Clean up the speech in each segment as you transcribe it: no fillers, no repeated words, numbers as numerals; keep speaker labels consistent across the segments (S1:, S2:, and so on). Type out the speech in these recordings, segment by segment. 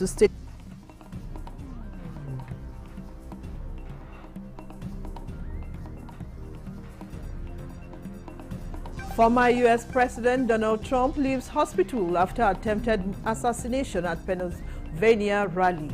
S1: to state. Former U.S. President Donald Trump leaves hospital after attempted assassination at Pennsylvania rally.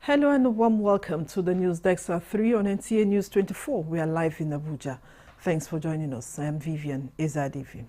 S1: Hello and a warm welcome to the News Desk at 3 on NTA News 24. We are live in Abuja. Thanks for joining us. I am Vivian Ezadivi.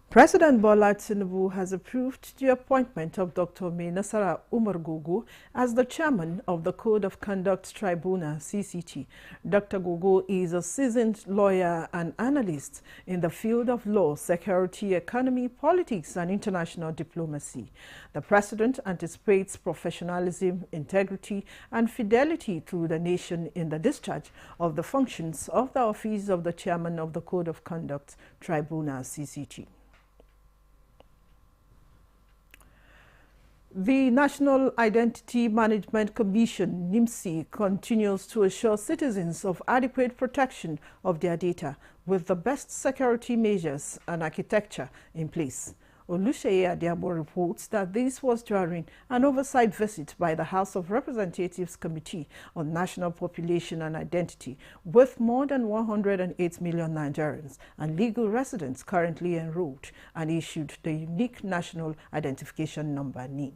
S1: President Bola Tinubu has approved the appointment of Dr. Nasara Umar-Gogo as the chairman of the Code of Conduct Tribunal, CCT. Dr. Gogo is a seasoned lawyer and analyst in the field of law, security, economy, politics, and international diplomacy. The president anticipates professionalism, integrity, and fidelity to the nation in the discharge of the functions of the office of the chairman of the Code of Conduct Tribunal, CCT. The National Identity Management Commission, NIMC, continues to assure citizens of adequate protection of their data with the best security measures and architecture in place. Oluseye Adiabo reports that this was during an oversight visit by the House of Representatives Committee on National Population and Identity, with more than 108 million Nigerians and legal residents currently enrolled, and issued the unique National Identification Number, NIN.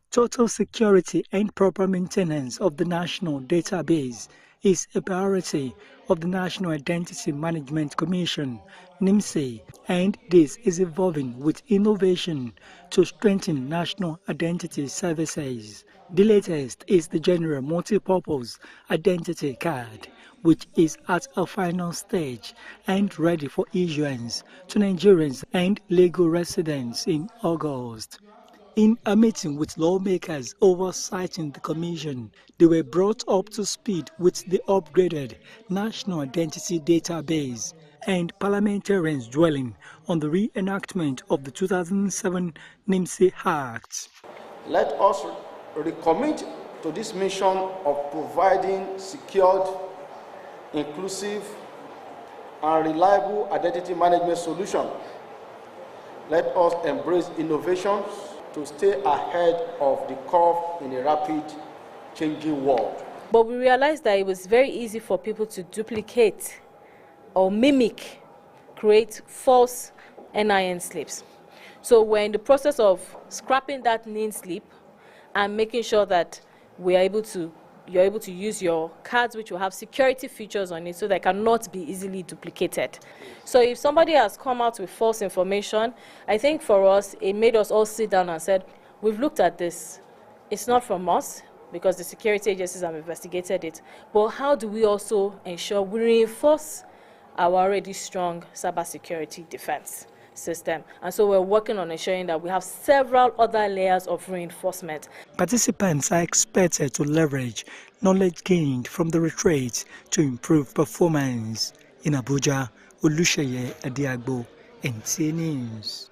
S2: Total security and proper maintenance of the national database is a priority of the National Identity Management Commission, NIMC, and this is evolving with innovation to strengthen national identity services. The latest is the General Multipurpose Identity Card, which is at a final stage and ready for issuance to Nigerians and legal residents in August. In a meeting with lawmakers oversighting the commission, they were brought up to speed with the upgraded National Identity Database, and parliamentarians dwelling on the reenactment of the 2007 NIMC Act.
S3: Let us recommit to this mission of providing secured, inclusive, and reliable identity management solutions. Let us embrace innovations to stay ahead of the curve in a rapid changing world.
S4: But we realized that it was very easy for people to duplicate or mimic, create false NIN slips. So we're in the process of scrapping that NIN slip and making sure that you're able to use your cards, which will have security features on it, so they cannot be easily duplicated. So if somebody has come out with false information, I think for us, it made us all sit down and said, we've looked at this. It's not from us, because the security agencies have investigated it. But how do we also ensure we reinforce our already strong cybersecurity defense system? And so we're working on ensuring that we have several other layers of reinforcement.
S2: Participants are expected to leverage knowledge gained from the retreat to improve performance. In Abuja, Oluseye Adiagbo, NTA News.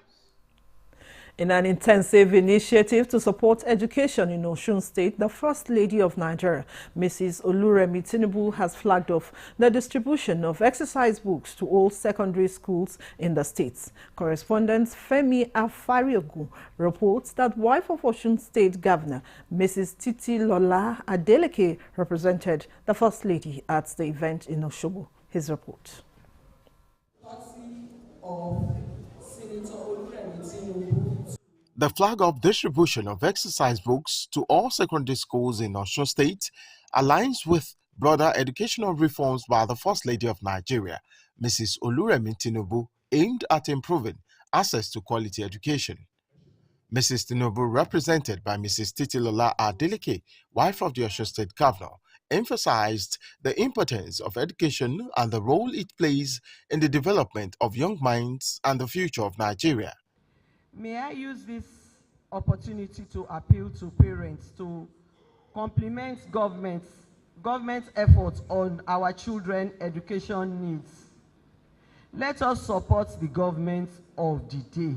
S1: In an intensive initiative to support education in Osun State, the First Lady of Nigeria, Mrs. Oluremi Tinubu, has flagged off the distribution of exercise books to all secondary schools in the states. Correspondent Femi Afariogun reports that wife of Osun State Governor, Mrs. Titilola Adeleke, represented the First Lady at the event in Osogbo. His report.
S5: The flag-off distribution of exercise books to all secondary schools in Osun State aligns with broader educational reforms by the First Lady of Nigeria, Mrs. Oluremi Tinubu, aimed at improving access to quality education. Mrs. Tinubu, represented by Mrs. Titilola Adeleke, wife of the Osun State Governor, emphasized the importance of education and the role it plays in the development of young minds and the future of Nigeria.
S6: May I use this opportunity to appeal to parents to complement government's efforts on our children's education needs. Let us support the government of the day.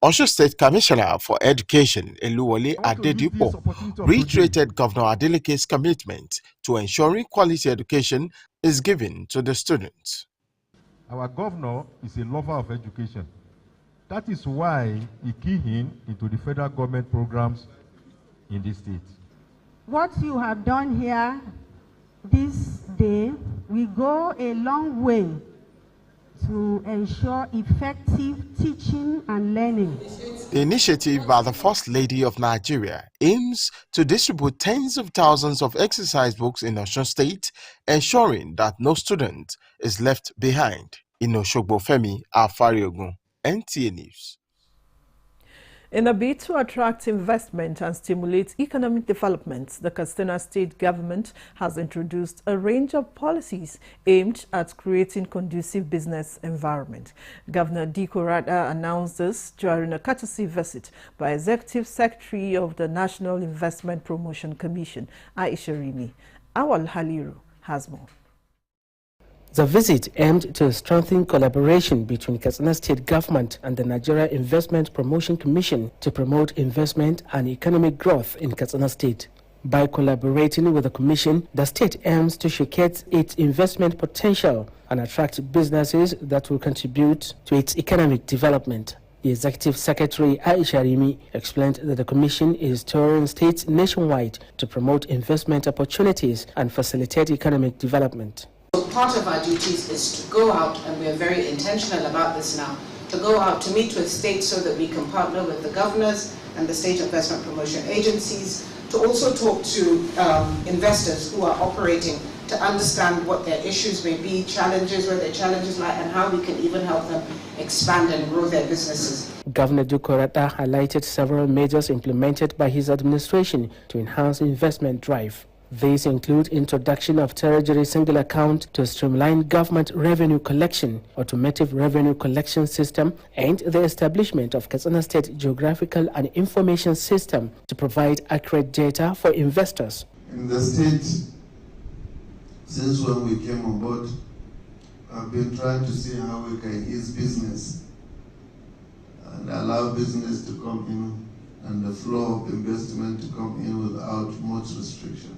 S5: Osho State Commissioner for Education, Eluwole Adedipo, reiterated Governor Adeleke's commitment to ensuring quality education is given to the students.
S7: Our governor is a lover of education. That is why he keyed in into the federal government programs in this state.
S8: What you have done here this day will go a long way to ensure effective teaching and learning.
S5: The initiative by the First Lady of Nigeria aims to distribute tens of thousands of exercise books in Osun State, ensuring that no student is left behind. In Oshogbo Femi Afariogun, NTA News.
S1: In a bid to attract investment and stimulate economic development, the Katsina State government has introduced a range of policies aimed at creating conducive business environment. Governor Diko Rada announced this during a courtesy visit by Executive Secretary of the National Investment Promotion Commission, Aisha Rimi. Awal Haliru has more.
S9: The visit aimed to strengthen collaboration between Katsina State Government and the Nigeria Investment Promotion Commission to promote investment and economic growth in Katsina State. By collaborating with the Commission, the state aims to showcase its investment potential and attract businesses that will contribute to its economic development. The Executive Secretary Aisha Rimi explained that the Commission is touring states nationwide to promote investment opportunities and facilitate economic development.
S10: Part of our duties is to go out, and we are very intentional about this now, to go out to meet with states so that we can partner with the governors and the state investment promotion agencies, to also talk to investors who are operating, to understand what their issues may be, challenges, where their challenges lie, and how we can even help them expand and grow their businesses.
S9: Governor Dukorata highlighted several measures implemented by his administration to enhance investment drive. These include introduction of Treasury Single Account to streamline government revenue collection, automated revenue collection system, and the establishment of Katsina State Geographical and Information System to provide accurate data for investors.
S11: In the state, since when we came on board, I've been trying to see how we can ease business and allow business to come in and the flow of investment to come in without much restriction.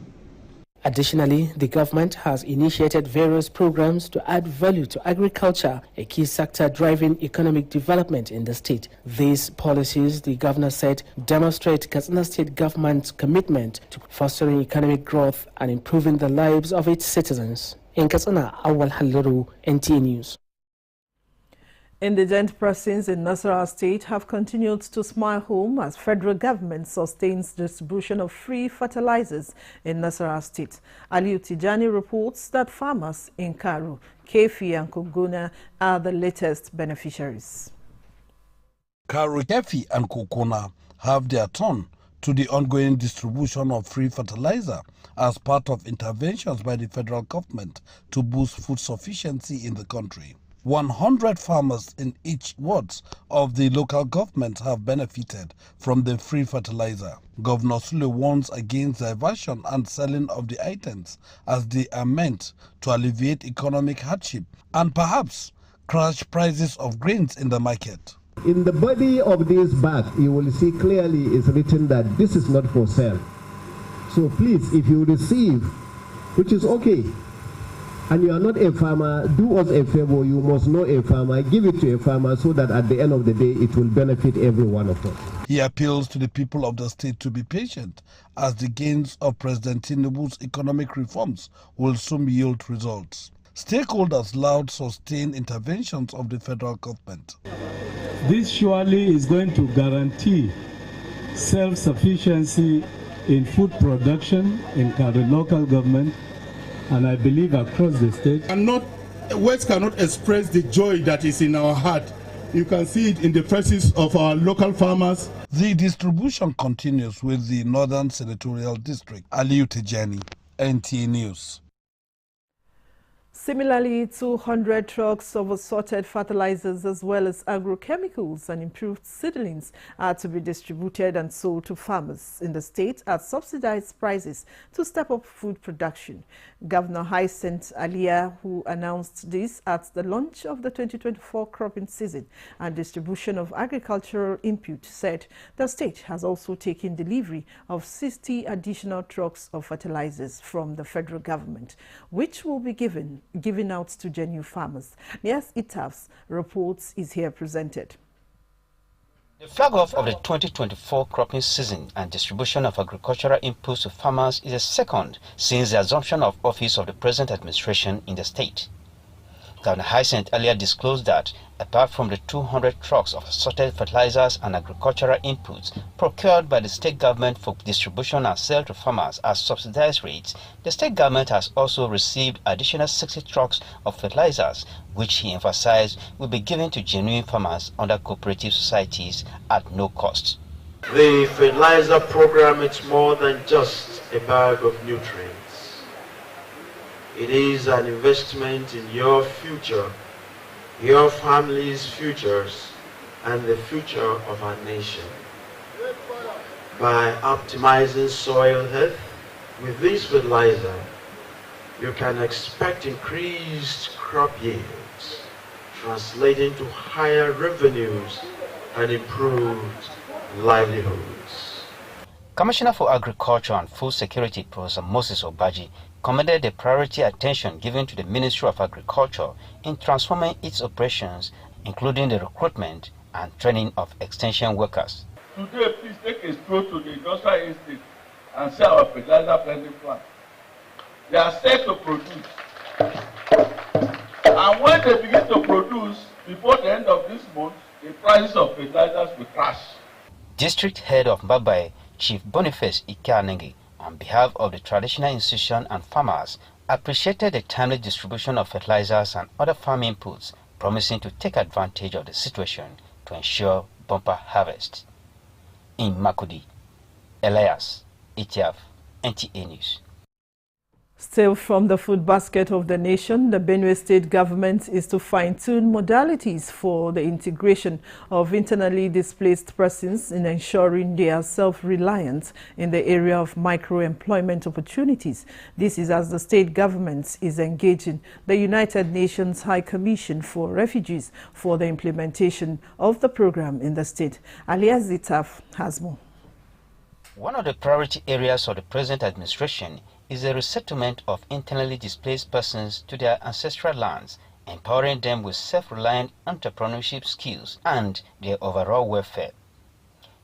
S9: Additionally, the government has initiated various programs to add value to agriculture, a key sector driving economic development in the state. These policies, the governor said, demonstrate Katsina State government's commitment to fostering economic growth and improving the lives of its citizens. In Katsina, Awal Haliru, NTA News.
S1: Indigent persons in Nasarawa State have continued to smile home as federal government sustains distribution of free fertilizers in Nasarawa State. Aliu Tijani reports that farmers in Karu, Kefi and Koguna are the latest beneficiaries.
S12: Karu, Kefi and Kokona have their turn to the ongoing distribution of free fertilizer as part of interventions by the federal government to boost food sufficiency in the country. 100 farmers in each wards of the local government have benefited from the free fertilizer. Governor Sule warns against diversion and selling of the items as they are meant to alleviate economic hardship and perhaps crash prices of grains in the market.
S13: In the body of this bag, you will see clearly is written that this is not for sale. So please, if you receive, which is okay, and you are not a farmer, do us a favor, you must know a farmer, give it to a farmer so that at the end of the day it will benefit every one of us.
S12: He appeals to the people of the state to be patient as the gains of President Tinubu's economic reforms will soon yield results. Stakeholders laud sustained interventions of the federal government.
S14: This surely is going to guarantee self-sufficiency in food production in the local government, and I believe across the state.
S15: And words cannot express the joy that is in our heart. You can see it in the faces of our local farmers.
S12: The distribution continues with the Northern Senatorial District. Aliu Tijani, NTA News.
S1: Similarly, 200 trucks of assorted fertilizers as well as agrochemicals and improved seedlings are to be distributed and sold to farmers in the state at subsidized prices to step up food production. Governor Hyacinth Alia, who announced this at the launch of the 2024 cropping season and distribution of agricultural input, said the state has also taken delivery of 60 additional trucks of fertilizers from the federal government, which will be given out to genuine farmers. Yes, ITAF's reports is here presented.
S16: The flag off of the 2024 cropping season and distribution of agricultural inputs to farmers is the second since the assumption of office of the present administration in the state. Governor Hyacinth earlier disclosed that, apart from the 200 trucks of assorted fertilizers and agricultural inputs procured by the state government for distribution and sale to farmers at subsidized rates, the state government has also received additional 60 trucks of fertilizers, which he emphasized will be given to genuine farmers under cooperative societies at no cost.
S17: The fertilizer program is more than just a bag of nutrients. It is an investment in your future, your family's futures, and the future of our nation. By optimizing soil health with this fertilizer, you can expect increased crop yields, translating to higher revenues and improved livelihoods.
S16: Commissioner for Agriculture and Food Security, Professor Moses Obaji, commended the priority attention given to the Ministry of Agriculture in transforming its operations, including the recruitment and training of extension workers.
S18: Today, please take a stroll to the industrial estate and see our fertilizer blending plant. They are set to produce. And when they begin to produce, before the end of this month, the prices of fertilizers will crash.
S16: District Head of Mbabai, Chief Boniface Ikeanenge, on behalf of the traditional institution and farmers, appreciated the timely distribution of fertilizers and other farm inputs, promising to take advantage of the situation to ensure bumper harvest. In Makudi, Elias, ITAF, NTA News.
S1: Still from the food basket of the nation, the Benue State government is to fine-tune modalities for the integration of internally displaced persons in ensuring they are self-reliant in the area of micro-employment opportunities. This is as the state government is engaging the United Nations High Commission for Refugees for the implementation of the program in the state. Alias Zitaf has more.
S16: One of the priority areas of the present administration is the resettlement of internally displaced persons to their ancestral lands, empowering them with self-reliant entrepreneurship skills and their overall welfare.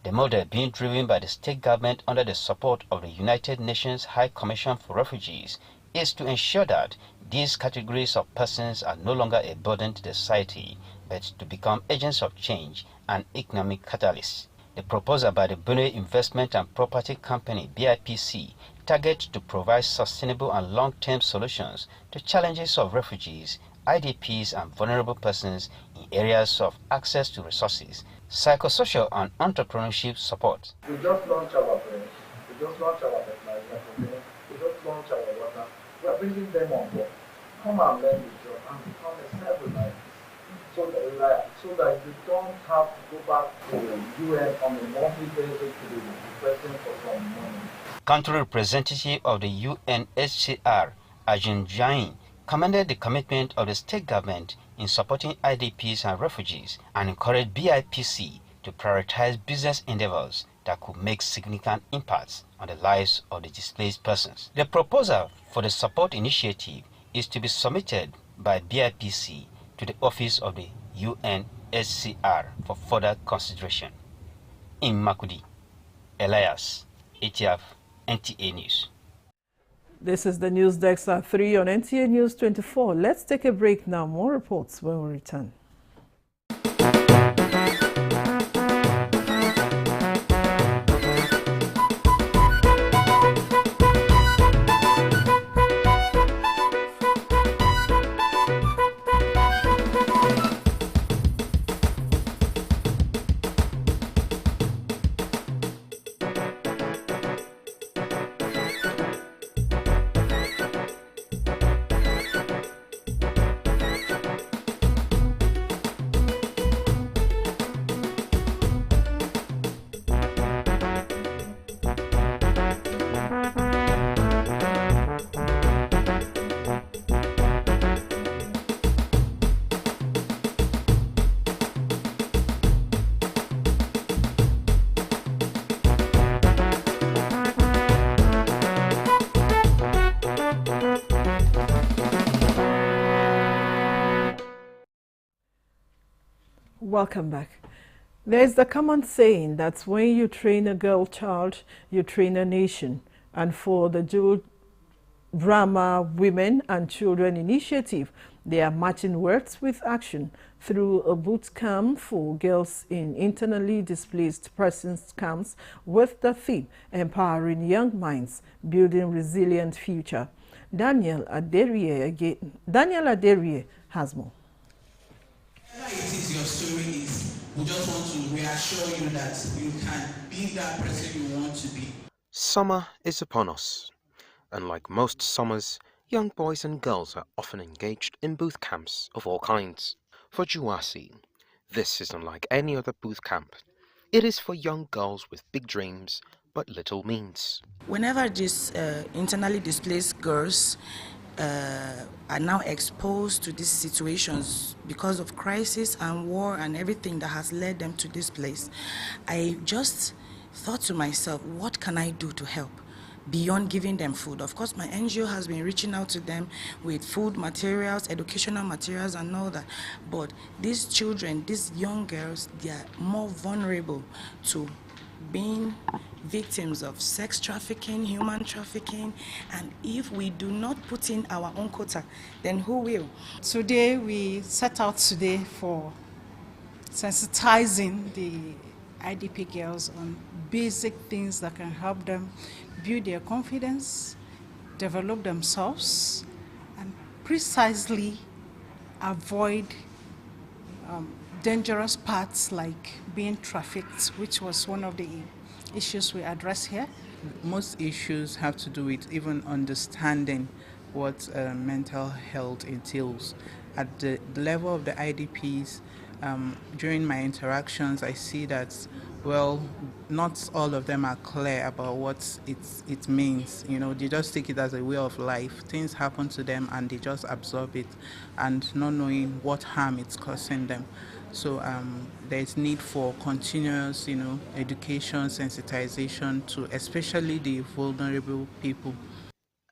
S16: The model being driven by the state government under the support of the United Nations High Commission for Refugees is to ensure that these categories of persons are no longer a burden to the society, but to become agents of change and economic catalysts. The proposal by the Benue Investment and Property Company, BIPC, targets to provide sustainable and long-term solutions to challenges of refugees, IDPs and vulnerable persons in areas of access to resources, psychosocial and entrepreneurship support.
S19: We just launched our brain, we just launched our fertilizer, we just launched our water. We are bringing them on board. Come and learn the job and become a self-reliant. So that you don't have to go back to the UN on a monthly basis to be requesting for some money.
S16: Country representative of the UNHCR, Ajin Jain, commended the commitment of the state government in supporting IDPs and refugees and encouraged BIPC to prioritize business endeavors that could make significant impacts on the lives of the displaced persons. The proposal for the support initiative is to be submitted by BIPC to the office of the UNHCR for further consideration. In Makudi, Elias, ITAF, NTA News.
S1: This is the News Desk at 3 on NTA News 24. Let's take a break now. More reports when we return. Welcome back. There's the common saying that when you train a girl child, you train a nation. And for the Jewel Brahma Women and Children Initiative, they are matching words with action through a boot camp for girls in internally displaced persons camps with the theme Empowering Young Minds, Building Resilient Future. Daniel Aderie has more.
S20: Whatever it is your story is, we just want to reassure you that you can be that person you want to be.
S21: Summer is upon us. And like most summers, young boys and girls are often engaged in boot camps of all kinds. For Juwasi, this is unlike any other boot camp. It is for young girls with big dreams but little means.
S22: Whenever these internally displaced girls are now exposed to these situations because of crisis and war and everything that has led them to this place, I just thought to myself, what can I do to help? Beyond giving them food. Of course, my NGO has been reaching out to them with food materials, educational materials and all that. But these children, these young girls, they are more vulnerable to being victims of sex trafficking, human trafficking, and if we do not put in our own quota, then who will?
S23: Today we set out today for sensitizing the IDP girls on basic things that can help them build their confidence, develop themselves, and precisely avoid dangerous paths like being trafficked, which was one of the issues we address here.
S24: Most issues have to do with even understanding what mental health entails. At the level of the IDPs, during my interactions, I see that, well, not all of them are clear about what it means. You know, they just take it as a way of life. Things happen to them and they just absorb it and not knowing what harm it's causing them. So there's need for continuous, education, sensitization to especially the vulnerable people.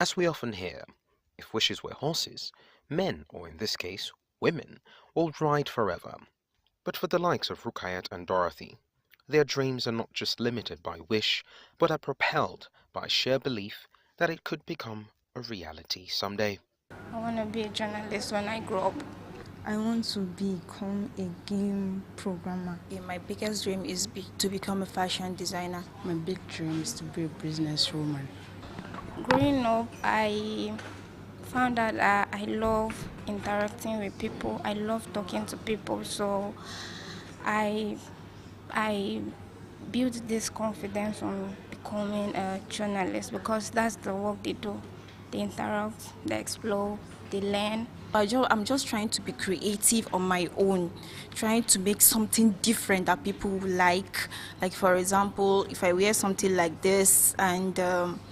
S21: As we often hear, if wishes were horses, men, or in this case, women, will ride forever. But for the likes of Rukayat and Dorothy, their dreams are not just limited by wish, but are propelled by sheer belief that it could become a reality someday.
S25: I want to be a journalist when I grow up.
S26: I want to become a game programmer.
S25: My biggest dream is to become a fashion designer.
S26: My big dream is to be a businesswoman.
S25: Growing up, I found out that I love interacting with people. I love talking to people, so I built this confidence on becoming a journalist because that's the work they do. They interact, they explore, they learn.
S27: I'm just trying to be creative on my own, trying to make something different that people will like. Like, for example, if I wear something like this and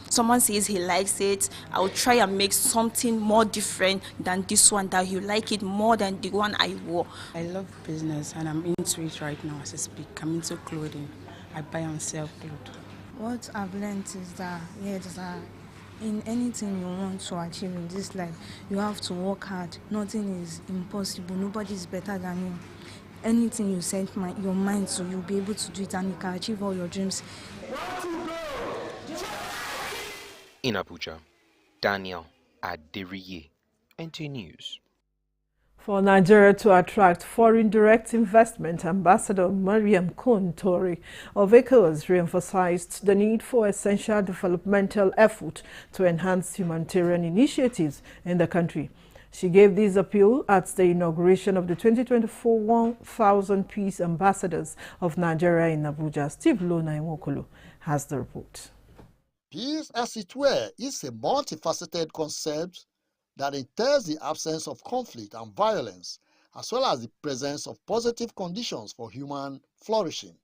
S27: someone says he likes it, I'll try and make something more different than this one, that you like it more than the one I wore.
S26: I love business and I'm into it right now as I speak. I'm into clothing. I buy and sell clothes. What I've learned is that, in anything you want to achieve in this life, you have to work hard. Nothing is impossible. Nobody is better than you. Anything you set your mind to, you'll be able to do it and you can achieve all your dreams.
S21: In Abuja, Daniel Aderie, NTA News.
S1: For Nigeria to attract foreign direct investment, Ambassador Mariam Kontore of ECOWAS re-emphasized the need for essential developmental effort to enhance humanitarian initiatives in the country. She gave this appeal at the inauguration of the 2024 1,000 Peace Ambassadors of Nigeria in Abuja. Steve Lona Imokolo has the report.
S28: Peace, as it were, is a multifaceted concept that entails the absence of conflict and violence, as well as the presence of positive conditions for human flourishing.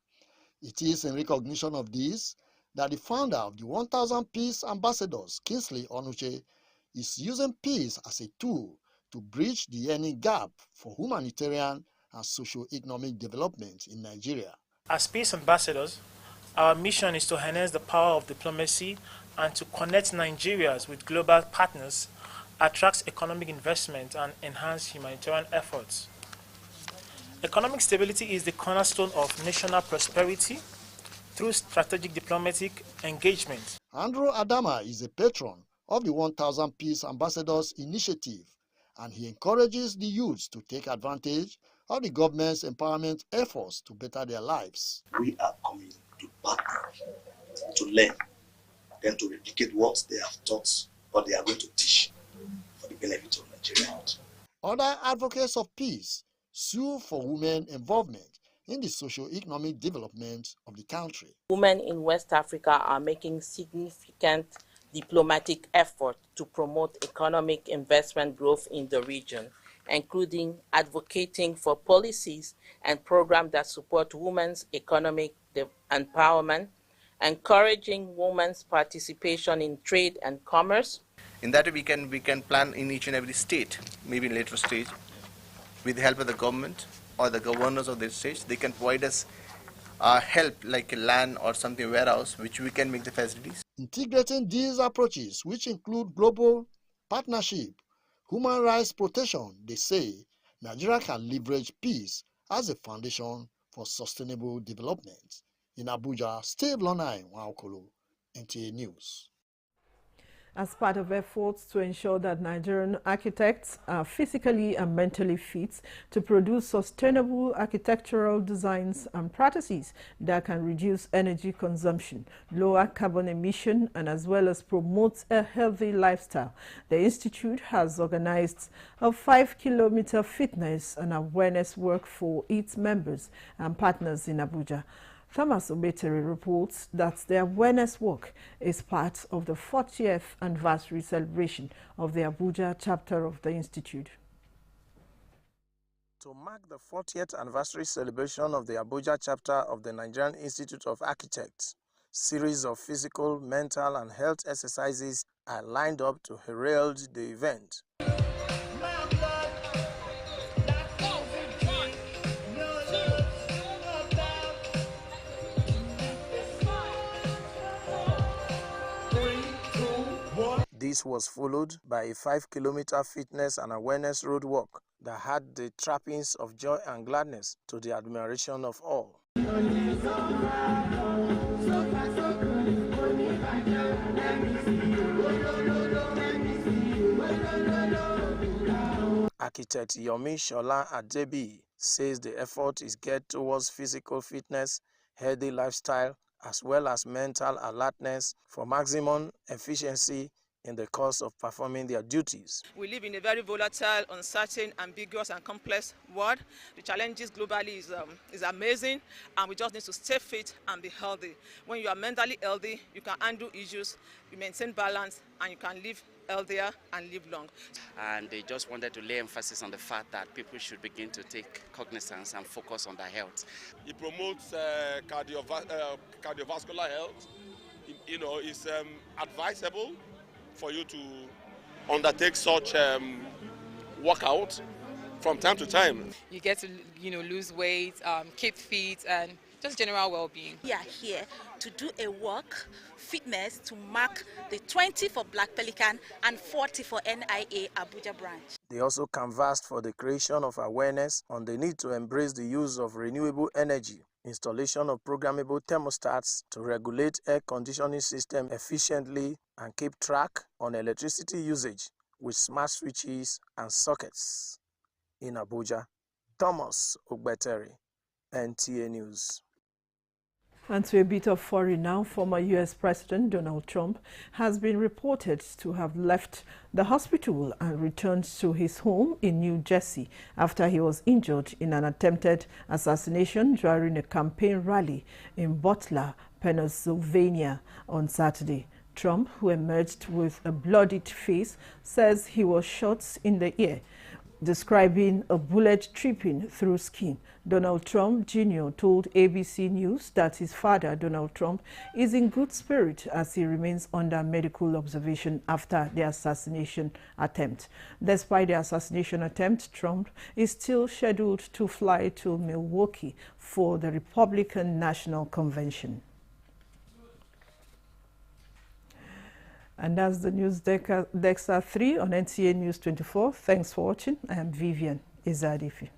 S28: It is in recognition of this that the founder of the 1,000 Peace Ambassadors, Kingsley Onuche, is using peace as a tool to bridge the yearning gap for humanitarian and socio-economic development in Nigeria.
S29: As peace ambassadors, our mission is to harness the power of diplomacy and to connect Nigerians with global partners, attract economic investment, and enhance humanitarian efforts. Economic stability is the cornerstone of national prosperity through strategic diplomatic engagement.
S28: Andrew Adama is a patron of the 1000 Peace Ambassadors Initiative, and he encourages the youths to take advantage of the government's empowerment efforts to better their lives.
S2: We are coming to partner, to learn, then to replicate what they have taught or they are going to teach for the benefit of Nigerians.
S28: Other advocates of peace sue for women involvement in the socio-economic development of the country.
S3: Women in West Africa are making significant diplomatic effort to promote economic investment growth in the region, including advocating for policies and programs that support women's economic empowerment, encouraging women's participation in trade and commerce.
S4: In that way, we can plan in each and every state, maybe in later stage, with the help of the government or the governors of the states. They can provide us help like a land or something warehouse, which we can make the facilities.
S28: Integrating these approaches, which include global partnership, human rights protection, they say Nigeria can leverage peace as a foundation for sustainable development. In Abuja, Steve Lonai Waokolo, NTA News.
S1: As part of efforts to ensure that Nigerian architects are physically and mentally fit to produce sustainable architectural designs and practices that can reduce energy consumption, lower carbon emission, and as well as promote a healthy lifestyle, the Institute has organized a 5-kilometer fitness and awareness work for its members and partners in Abuja. Thomas Obetere reports that the awareness work is part of the 40th anniversary celebration of the Abuja chapter of the Institute.
S5: To mark the 40th anniversary celebration of the Abuja chapter of the Nigerian Institute of Architects, series of physical, mental and health exercises are lined up to herald the event. This was followed by a 5-kilometer fitness and awareness road walk that had the trappings of joy and gladness to the admiration of all. Architect Yomi Shola Adebi says the effort is geared towards physical fitness, healthy lifestyle, as well as mental alertness for maximum efficiency in the course of performing their duties.
S6: We live in a very volatile, uncertain, ambiguous and complex world. The challenges globally is amazing, and we just need to stay fit and be healthy. When you are mentally healthy, you can handle issues, you maintain balance, and you can live healthier and live long.
S7: And they just wanted to lay emphasis on the fact that people should begin to take cognizance and focus on their health.
S8: It promotes cardiovascular health. You know, it's advisable for you to undertake such workout from time to time.
S10: You get to, lose weight, keep fit, and just general well-being.
S27: We are here to do a walk, fitness, to mark the 20 for Black Pelican and 40 for NIA Abuja branch.
S5: They also canvassed for the creation of awareness on the need to embrace the use of renewable energy, installation of programmable thermostats to regulate air conditioning system efficiently and keep track on electricity usage with smart switches and sockets. In Abuja, Thomas Ogbetere, NTA News.
S1: And to a bit of foreign now, former U.S. President Donald Trump has been reported to have left the hospital and returned to his home in New Jersey after he was injured in an attempted assassination during a campaign rally in Butler, Pennsylvania on Saturday. Trump, who emerged with a bloodied face, says he was shot in the ear, describing a bullet tripping through skin. Donald Trump Jr. told ABC News that his father, Donald Trump, is in good spirit as he remains under medical observation after the assassination attempt. Despite the assassination attempt, Trump is still scheduled to fly to Milwaukee for the Republican National Convention. And that's the News Dexa 3 on NTA News 24. Thanks for watching. I am Vivian Izadifi.